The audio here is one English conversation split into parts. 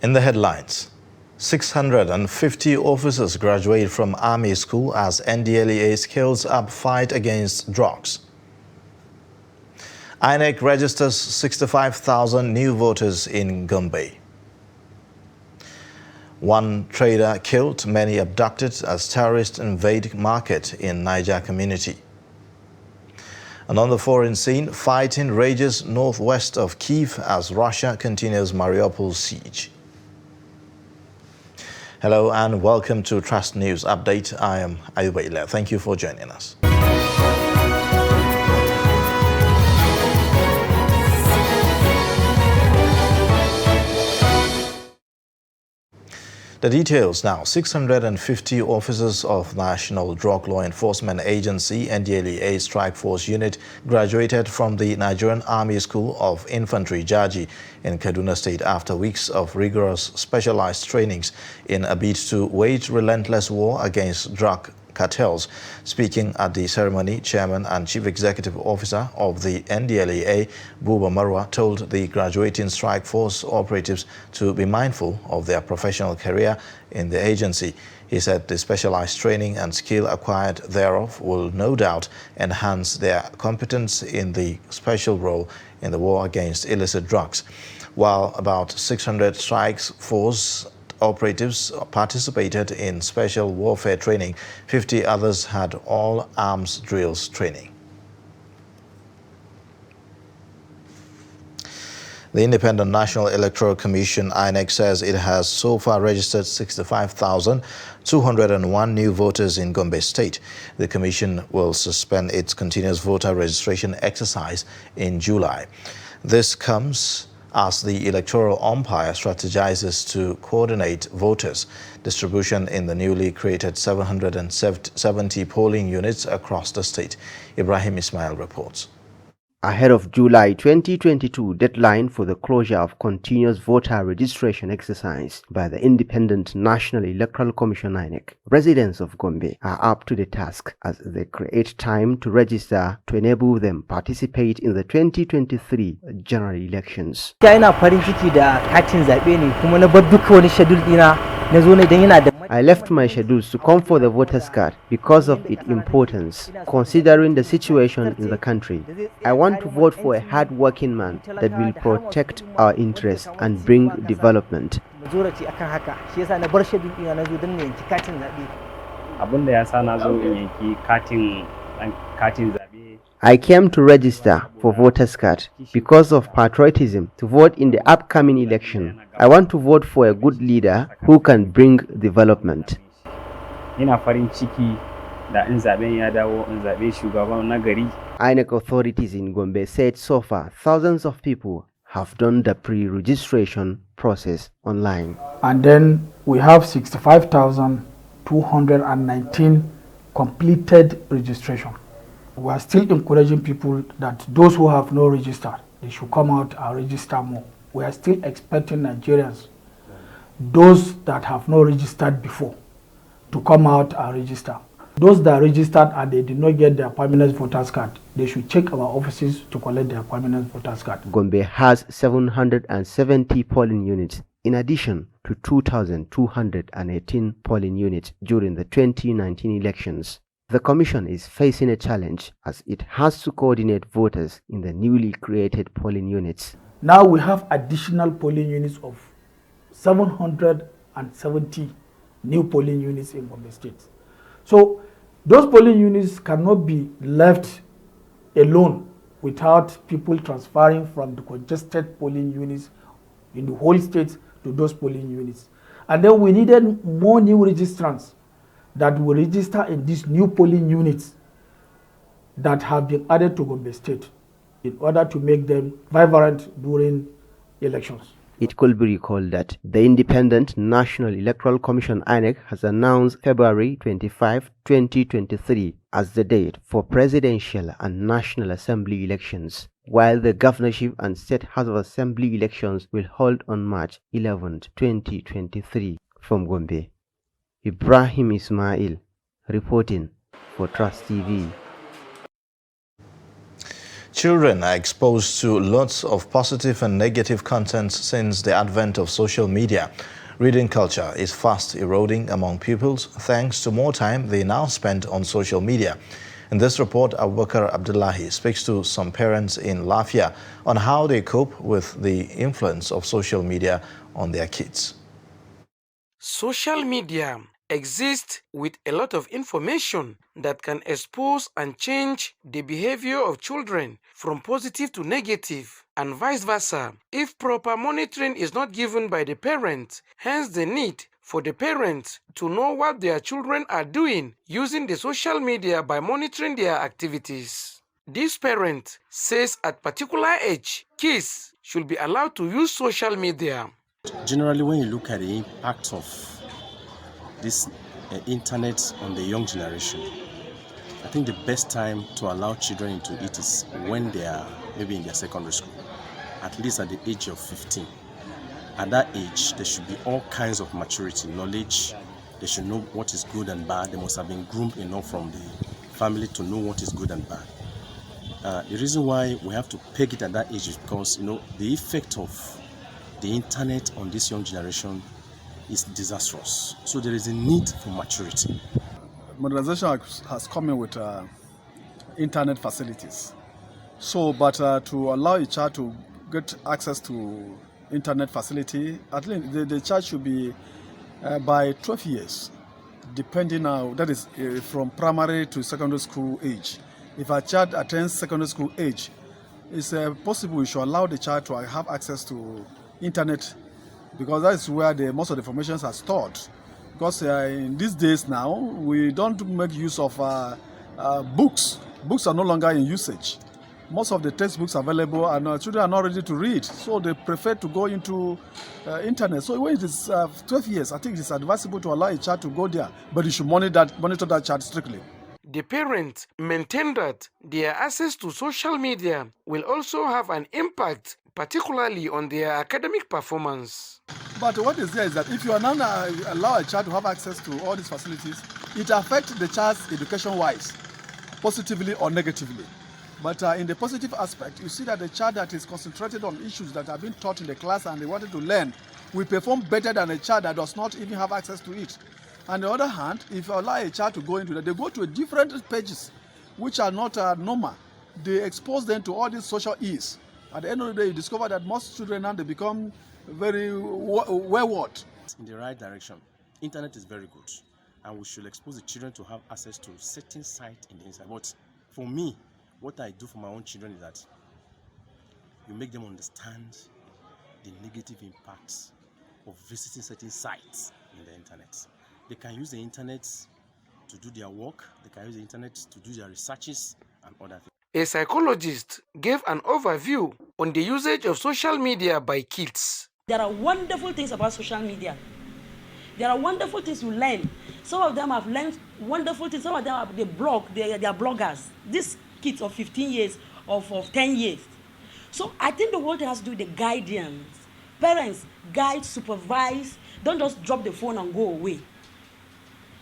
In the headlines, 650 officers graduate from Army School as NDLEA scales up fight against drugs. INEC registers 65,000 new voters in Gombe. One trader killed, many abducted as terrorists invade market in Niger community. And on the foreign scene, fighting rages northwest of Kyiv as Russia continues Mariupol siege. Hello and welcome to Trust News Update. I am Ayuba. Thank you for joining us. The details now. 650 officers of National Drug Law Enforcement Agency (NDLEA) Strike Force Unit graduated from the Nigerian Army School of Infantry Jaji in Kaduna State after weeks of rigorous specialized trainings in a bid to wage relentless war against drug cartels. Speaking at the ceremony, Chairman and Chief Executive Officer of the NDLEA, Buba Marwa, told the graduating strike force operatives to be mindful of their professional career in the agency. He said the specialized training and skill acquired thereof will no doubt enhance their competence in the special role in the war against illicit drugs. While about 600 strike force operatives participated in special warfare training, 50 others had all arms drills training. The Independent National Electoral Commission (INEC) says it has so far registered 65,201 new voters in Gombe State. The commission will suspend its continuous voter registration exercise in July. This comes as the electoral umpire strategizes to coordinate voters' distribution in the newly created 770 polling units across the state. Ibrahim Ismail reports. Ahead of July 2022 deadline for the closure of continuous voter registration exercise by the Independent National Electoral Commission (INEC), residents of Gombe are up to the task as they create time to register to enable them participate in the 2023 general elections. I left my schedules to come for the voters card because of its importance, considering the situation in the country. I want to vote for a hard-working man that will protect our interests and bring development. I came to register for voters card because of patriotism to vote in the upcoming election. I want to vote for a good leader who can bring development. INEC authorities in Gombe said so far thousands of people have done the pre-registration process online. And then we have 65,219 completed registration. We are still encouraging people that those who have not registered, they should come out and register more. We are still expecting Nigerians, those that have not registered before, to come out and register. Those that registered and they did not get their permanent voters card, they should check our offices to collect their permanent voters card. Gombe has 770 polling units, in addition to 2,218 polling units during the 2019 elections. The Commission is facing a challenge as it has to coordinate voters in the newly created polling units. Now we have additional polling units of 770 new polling units in Gombe State. So those polling units cannot be left alone without people transferring from the congested polling units in the whole state to those polling units. And then we needed more new registrants that will register in these new polling units that have been added to Gombe State in order to make them vibrant during elections. It could be recalled that the Independent National Electoral Commission (INEC) has announced February 25, 2023 as the date for presidential and National Assembly elections, while the governorship and State House of Assembly elections will hold on March 11, 2023. From Gombe, Ibrahim Ismail reporting for Trust TV. Children are exposed to lots of positive and negative content since the advent of social media. Reading culture is fast eroding among pupils thanks to more time they now spend on social media. In this report, Abubakar Abdullahi speaks to some parents in Lafia on how they cope with the influence of social media on their kids. Social media exists with a lot of information that can expose and change the behavior of children from positive to negative and vice versa if proper monitoring is not given by the parents. Hence the need for the parents to know what their children are doing using the social media by monitoring their activities. This parent says at particular age, kids should be allowed to use social media. Generally, when you look at the impact of this internet on the young generation, I think the best time to allow children into it is when they are maybe in their secondary school, at least at the age of 15. At that age, there should be all kinds of maturity, knowledge. They should know what is good and bad. They must have been groomed enough from the family to know what is good and bad. The reason why we have to peg it at that age is because, the effect of the internet on this young generation is disastrous. So there is a need for maturity. Modernization has come in with internet facilities. But to allow a child to get access to internet facility, at least the child should be by 12 years, depending on, that is from primary to secondary school age. If a child attends secondary school age, it's possible we should allow the child to have access to internet, because that is where most of the information are stored. Because in these days now, we don't make use of books. Books are no longer in usage. Most of the textbooks available and children are not ready to read, so they prefer to go into internet. So when it is 12 years, I think it is advisable to allow a child to go there, but you should monitor that child strictly. The parents maintain that their access to social media will also have an impact, particularly on their academic performance. But what is there is that if you are not allow a child to have access to all these facilities, it affects the child's education-wise, positively or negatively. But in the positive aspect, you see that the child that is concentrated on issues that have been taught in the class and they wanted to learn will perform better than a child that does not even have access to it. On the other hand, if you allow a child to go into that, they go to different pages which are not normal. They expose them to all these social ills. At the end of the day, you discover that most children now, they become very wayward. In the right direction. Internet is very good, and we should expose the children to have access to certain sites in the inside. But for me, what I do for my own children is that you make them understand the negative impacts of visiting certain sites in the internet. They can use the internet to do their work, they can use the internet to do their researches and other things. A psychologist gave an overview on the usage of social media by kids. There are wonderful things about social media. There are wonderful things you learn. Some of them have learned wonderful things. Some of them have they are bloggers. These kids of 15 years, of 10 years. So I think the whole thing has to do with the guidance. Parents, guide, supervise. Don't just drop the phone and go away.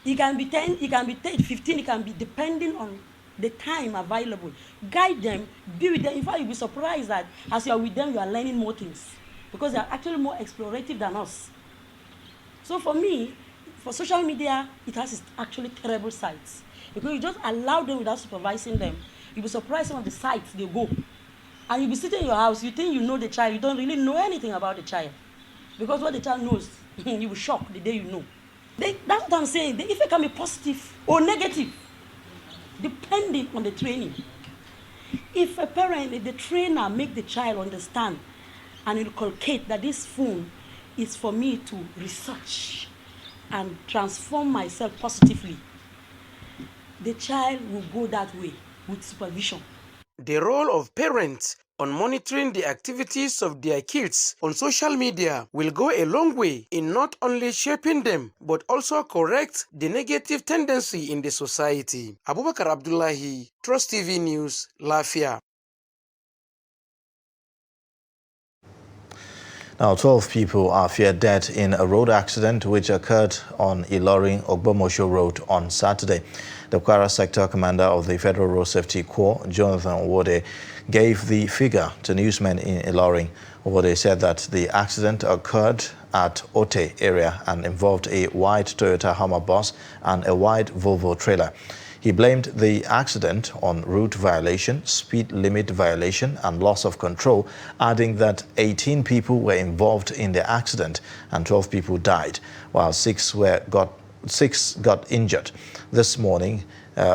It can be 10, it can be 15, it can be depending on the time available. Guide them, be with them. In fact, you'll be surprised that as you are with them, you are learning more things, because they are actually more explorative than us. So for me, for social media, it has its actually terrible sides. Because you just allow them without supervising them. You'll be surprised some of the sites they go. And you'll be sitting in your house, you think you know the child, you don't really know anything about the child. Because what the child knows, you will shock the day you know. That's what I'm saying. The effect can be positive or negative, depending on the training. If a parent, if the trainer make the child understand and inculcate that this phone is for me to research and transform myself positively, the child will go that way with supervision. The role of parents on monitoring the activities of their kids on social media will go a long way in not only shaping them, but also correct the negative tendency in the society. Abubakar Abdullahi, Trust TV News, Lafia. Now, 12 people are feared dead in a road accident which occurred on Ilorin-Ogbomosho Road on Saturday. The Kwara Sector Commander of the Federal Road Safety Corps, Jonathan Wode, gave the figure to newsmen in Ilorin, where they said that the accident occurred at Ote area and involved a white Toyota Hummer bus and a white Volvo trailer. He blamed the accident on route violation, speed limit violation and loss of control, adding that 18 people were involved in the accident and 12 people died, while six got injured. This morning,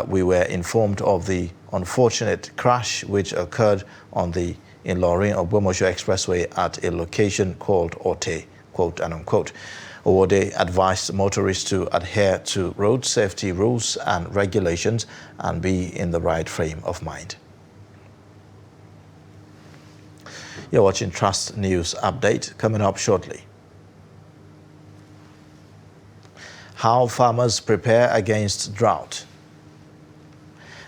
we were informed of the unfortunate crash which occurred on the Ilorin-Ogbomosho Expressway at a location called Ote, quote and unquote. Owode advised motorists to adhere to road safety rules and regulations and be in the right frame of mind. You're watching Trust News Update, coming up shortly. How farmers prepare against drought.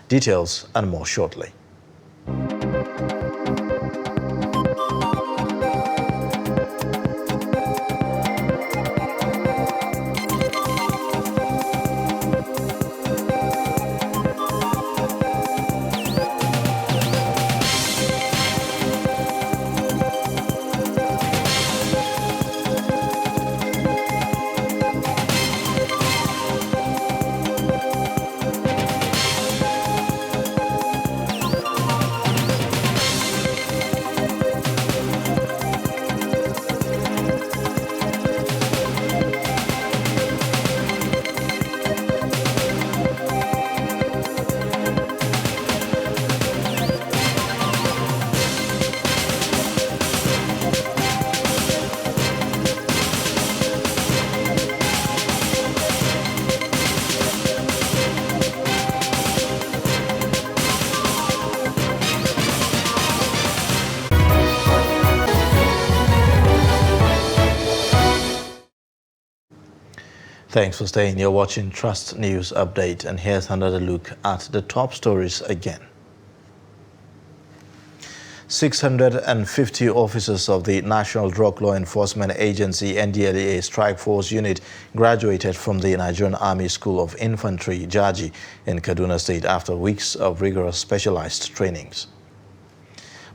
Details and more shortly. Thanks for staying. You're watching Trust News Update, and here's another look at the top stories again. 650 officers of the National Drug Law Enforcement Agency NDLEA Strike Force Unit graduated from the Nigerian Army School of Infantry, Jaji, in Kaduna State after weeks of rigorous specialized trainings.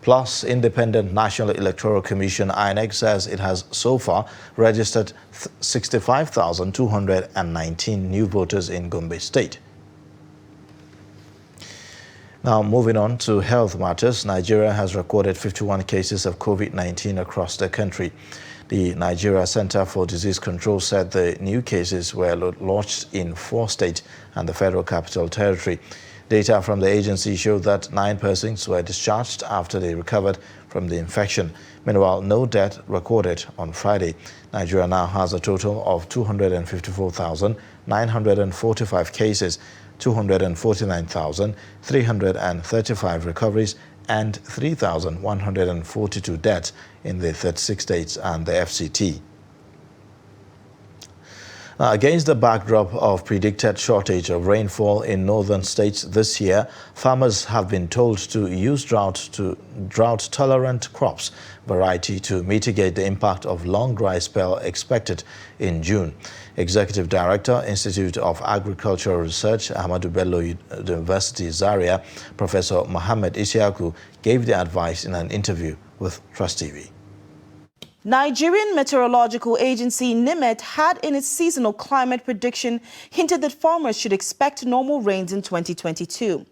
Plus, Independent National Electoral Commission INEC says it has so far registered 65,219 new voters in Gombe State. Now, moving on to health matters, Nigeria has recorded 51 cases of COVID-19 across the country. The Nigeria Center for Disease Control said the new cases were lodged in 4 states and the Federal Capital Territory. Data from the agency showed that 9 persons were discharged after they recovered from the infection. Meanwhile, no death recorded on Friday. Nigeria now has a total of 254,945 cases, 249,335 recoveries, and 3,142 deaths in the 36 states and the FCT. Now, against the backdrop of predicted shortage of rainfall in northern states this year, farmers have been told to use drought-tolerant crops variety to mitigate the impact of long dry spell expected in June. Executive Director, Institute of Agricultural Research, Ahmadu Bello University, Zaria, Professor Mohammed Isiaku, gave the advice in an interview with Trust TV. Nigerian Meteorological Agency NIMET had in its seasonal climate prediction hinted that farmers should expect normal rains in 2022.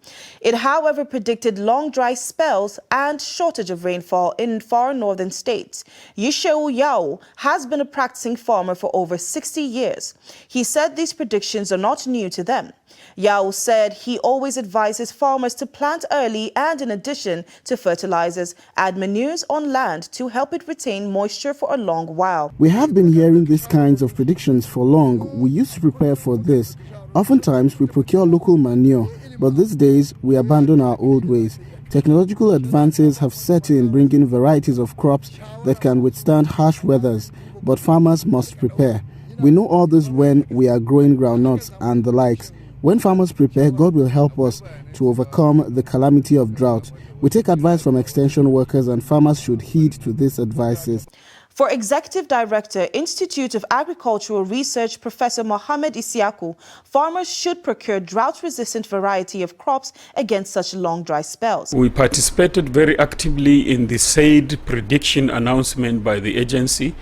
It, however, predicted long dry spells and shortage of rainfall in far northern states. Yisheu Yao has been a practicing farmer for over 60 years. He said these predictions are not new to them. Yao said he always advises farmers to plant early and, in addition to fertilizers, add manures on land to help it retain moisture for a long while. We have been hearing these kinds of predictions for long. We used to prepare for this. Oftentimes we procure local manure, but these days we abandon our old ways. Technological advances have set in, bringing varieties of crops that can withstand harsh weathers, but farmers must prepare. We know all this when we are growing groundnuts and the likes. When farmers prepare, God will help us to overcome the calamity of drought. We take advice from extension workers, and farmers should heed to these advices. For Executive Director, Institute of Agricultural Research, Professor Mohammed Isiaku, farmers should procure drought-resistant variety of crops against such long dry spells. We participated very actively in the said prediction announcement by the agency,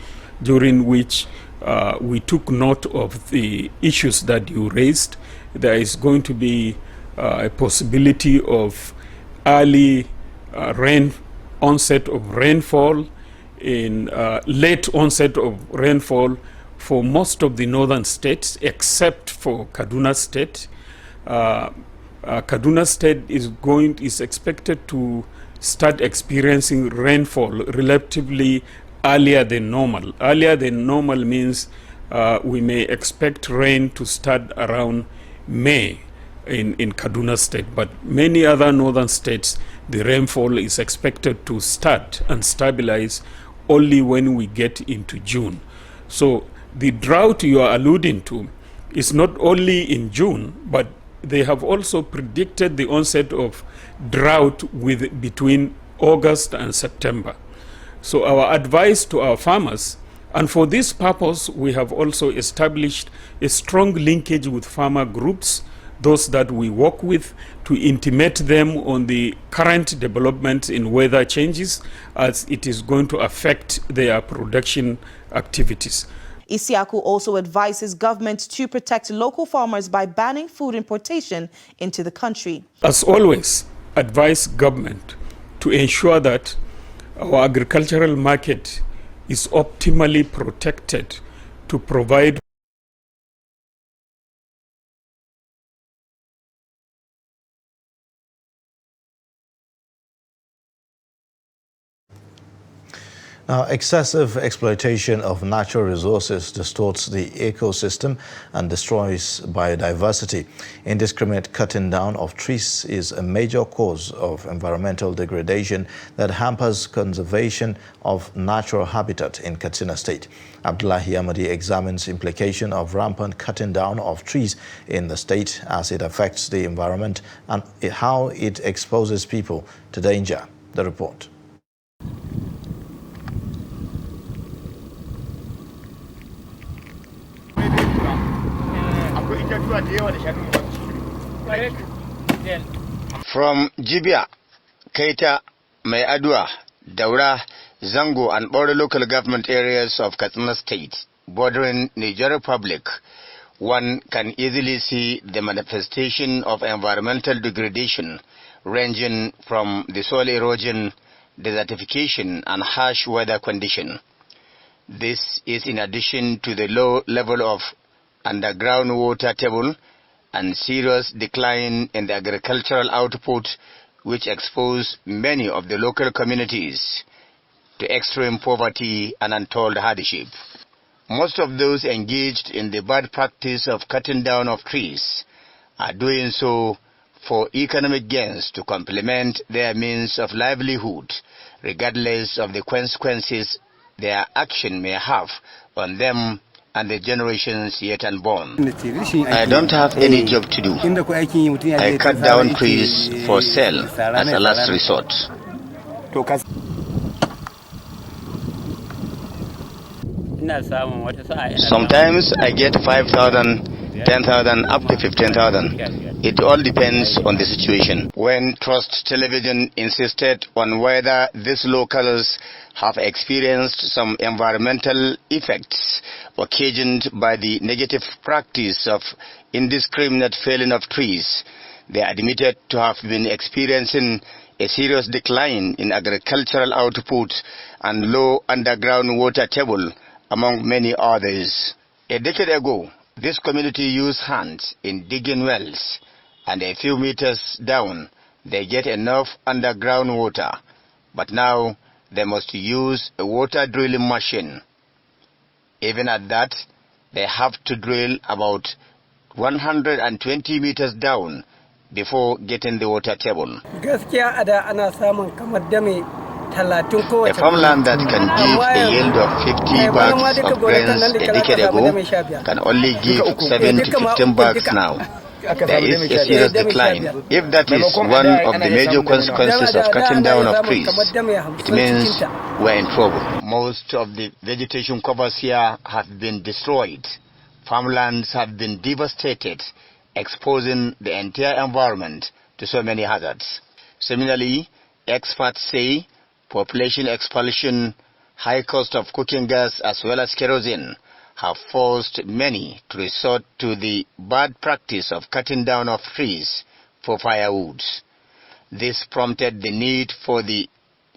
during which we took note of the issues that you raised. There is going to be a possibility of early onset of rainfall, in late onset of rainfall for most of the northern states except for Kaduna State. Kaduna State is expected to start experiencing rainfall relatively earlier than normal. Earlier than normal means we may expect rain to start around May in Kaduna State, but many other northern states the rainfall is expected to start and stabilize only when we get into June. So the drought you are alluding to is not only in June, but they have also predicted the onset of drought between August and September. So our advice to our farmers, and for this purpose we have also established a strong linkage with farmer groups, those that we work with, to intimate them on the current developments in weather changes, as it is going to affect their production activities. Isiaku also advises government to protect local farmers by banning food importation into the country. As always, advise government to ensure that our agricultural market is optimally protected to provide Now, excessive exploitation of natural resources distorts the ecosystem and destroys biodiversity. Indiscriminate cutting down of trees is a major cause of environmental degradation that hampers conservation of natural habitat in Katsina State. Abdullahi Ahmadi examines implication of rampant cutting down of trees in the state as it affects the environment and how it exposes people to danger. The report. From Jibia, Keita, Mai Adua, Daura, Zango and other local government areas of Katsina State bordering Niger Republic, one can easily see the manifestation of environmental degradation ranging from the soil erosion, desertification and harsh weather condition. This is in addition to the low level of underground water table and serious decline in the agricultural output, which expose many of the local communities to extreme poverty and untold hardship. Most of those engaged in the bad practice of cutting down of trees are doing so for economic gains to complement their means of livelihood, regardless of the consequences their action may have on them and the generations yet unborn. I don't have any job to do. I cut down trees for sale as a last resort. Sometimes I get 5,000, 10,000, up to 15,000. It all depends on the situation. When Trust Television insisted on whether these locals have experienced some environmental effects occasioned by the negative practice of indiscriminate felling of trees, they admitted to have been experiencing a serious decline in agricultural output and low underground water table, among many others. A decade ago, this community used hands in digging wells, and a few meters down, they get enough underground water. But now, they must use a water drilling machine. Even at that, they have to drill about 120 meters down before getting the water table. A farmland that can give a yield of 50 bags of grains a decade ago can only give 7 to 15 bags now. there is a serious decline. If that is one of the major consequences of cutting down of trees, it means we're in trouble. Most of the vegetation covers here have been destroyed. Farmlands have been devastated, exposing the entire environment to so many hazards. Similarly, experts say population expulsion, high cost of cooking gas as well as kerosene have forced many to resort to the bad practice of cutting down of trees for firewood. This prompted the need for the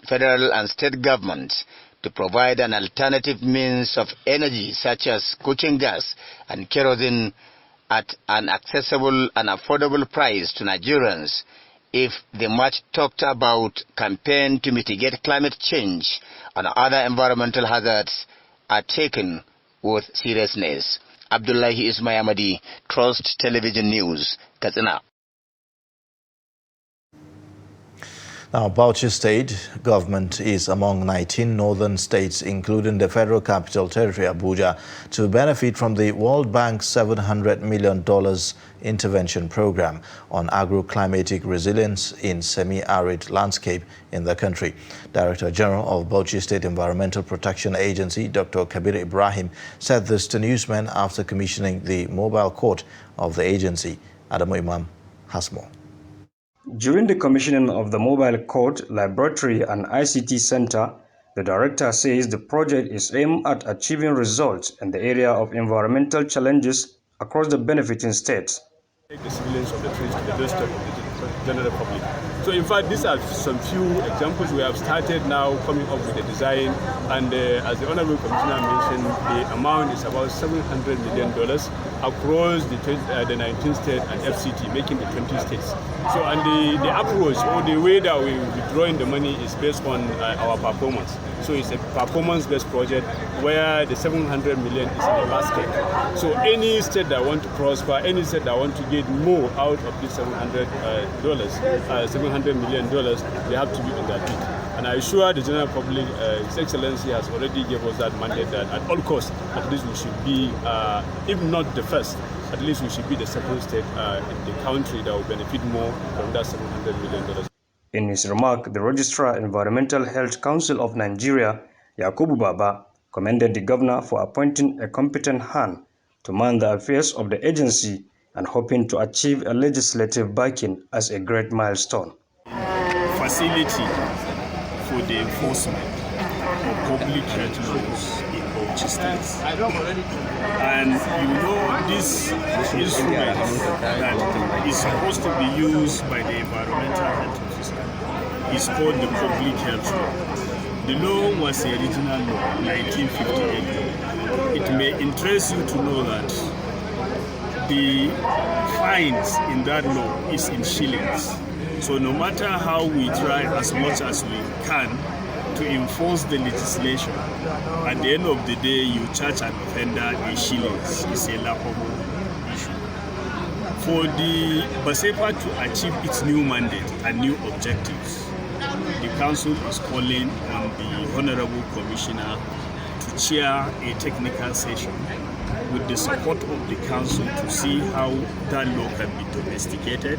federal and state governments to provide an alternative means of energy such as cooking gas and kerosene at an accessible and affordable price to Nigerians if the much talked about campaign to mitigate climate change and other environmental hazards are taken with seriousness. Abdullahi Ismayamadi, Trust Television News, Katsina. Now, Bauchi State government is among 19 northern states, including the Federal Capital Territory, Abuja, to benefit from the World Bank's $700 million intervention program on agroclimatic resilience in semi-arid landscape in the country. Director General of Bauchi State Environmental Protection Agency, Dr. Kabir Ibrahim, said this to newsmen after commissioning the mobile court of the agency. Adamu Imam has more. During the commissioning of the mobile court, laboratory and ICT center, the director says the project is aimed at achieving results in the area of environmental challenges across the benefiting states. The civilians of the trees to the doorstep of the general public. So in fact, these are some few examples. We have started now coming up with a design, and as the Honorable Commissioner mentioned, the amount is about $700 million across the 19 states and FCT, making the 20 states. So, and the approach or the way that we will be drawing the money is based on our performance. So it's a performance-based project where the $700 million is in the basket. So any state that want to prosper, any state that want to get more out of this $700 million, they have to be on their feet. And I assure the general public, His Excellency has already given us that mandate that at all costs, at least we should be, if not the first, at least we should be the second state in the country that will benefit more from that $700 million. In his remark, the Registrar Environmental Health Council of Nigeria, Yakubu Baba, commended the governor for appointing a competent hand to man the affairs of the agency and hoping to achieve a legislative backing as a great milestone. Facility for the enforcement of public health laws in Bauchi State. And you know, this instrument that is supposed to be used by the environmental health officer is called the public health law. The law was the original law, 1958. It may interest you to know that the fines in that law is in shillings. So no matter how we try as much as we can to enforce the legislation, at the end of the day you charge an offender a shillings. It's a laughable issue. For the BASEPA to achieve its new mandate and new objectives, the council is calling on the Honorable Commissioner to chair a technical session with the support of the council to see how that law can be domesticated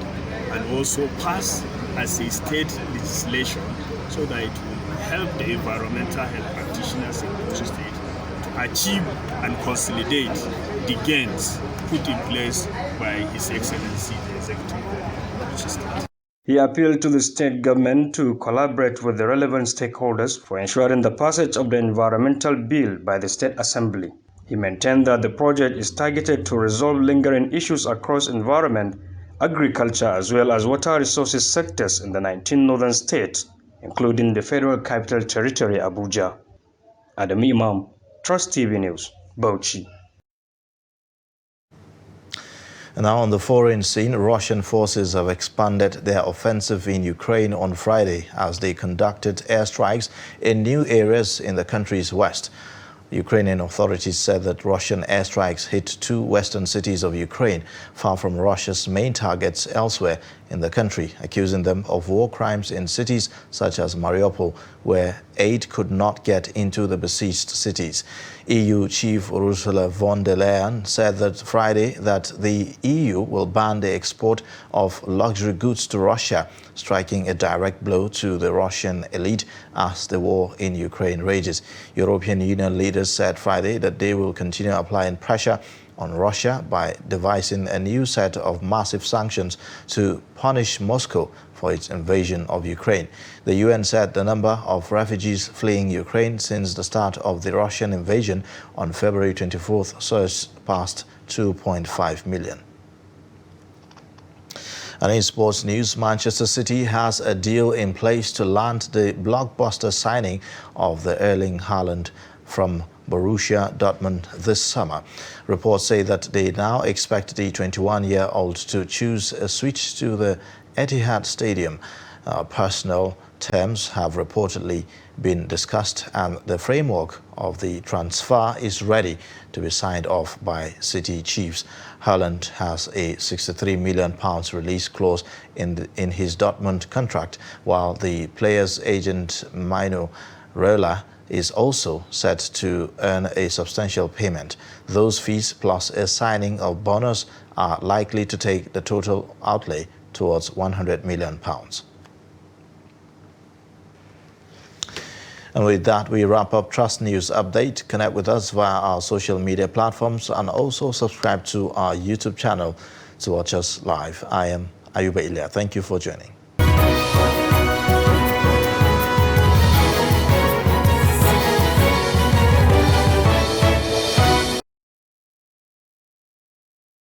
and also pass as a state legislation so that it will help the environmental health practitioners in Bauchi State to achieve and consolidate the gains put in place by His Excellency the Executive of Bauchi State. He appealed to the state government to collaborate with the relevant stakeholders for ensuring the passage of the environmental bill by the State Assembly. He maintained that the project is targeted to resolve lingering issues across environment, agriculture, as well as water resources sectors in the 19 northern states, including the Federal Capital Territory, Abuja. Adam Imam, Trust TV News, Bauchi. And now on the foreign scene, Russian forces have expanded their offensive in Ukraine on Friday as they conducted airstrikes in new areas in the country's west. Ukrainian authorities said that Russian airstrikes hit 2 western cities of Ukraine, far from Russia's main targets elsewhere in the country, accusing them of war crimes in cities such as Mariupol, where aid could not get into the besieged cities. EU Chief Ursula von der Leyen said that Friday that the EU will ban the export of luxury goods to Russia, striking a direct blow to the Russian elite as the war in Ukraine rages. European Union leaders said Friday that they will continue applying pressure on Russia by devising a new set of massive sanctions to punish Moscow for its invasion of Ukraine. The UN said the number of refugees fleeing Ukraine since the start of the Russian invasion on February 24th surged past 2.5 million. And in sports news, Manchester City has a deal in place to land the blockbuster signing of the Erling Haaland from Borussia Dortmund this summer. Reports say that they now expect the 21-year-old to choose a switch to the Etihad Stadium. Personal terms have reportedly been discussed and the framework of the transfer is ready to be signed off by City chiefs. Haaland has a £63 million release clause in his Dortmund contract, while the player's agent Mino Raiola is also set to earn a substantial payment. Those fees plus a signing of bonus are likely to take the total outlay towards £100 million. And with that, we wrap up Trust News Update. Connect with us via our social media platforms and also subscribe to our YouTube channel to watch us live. I am Ayuba Ilya. Thank you for joining.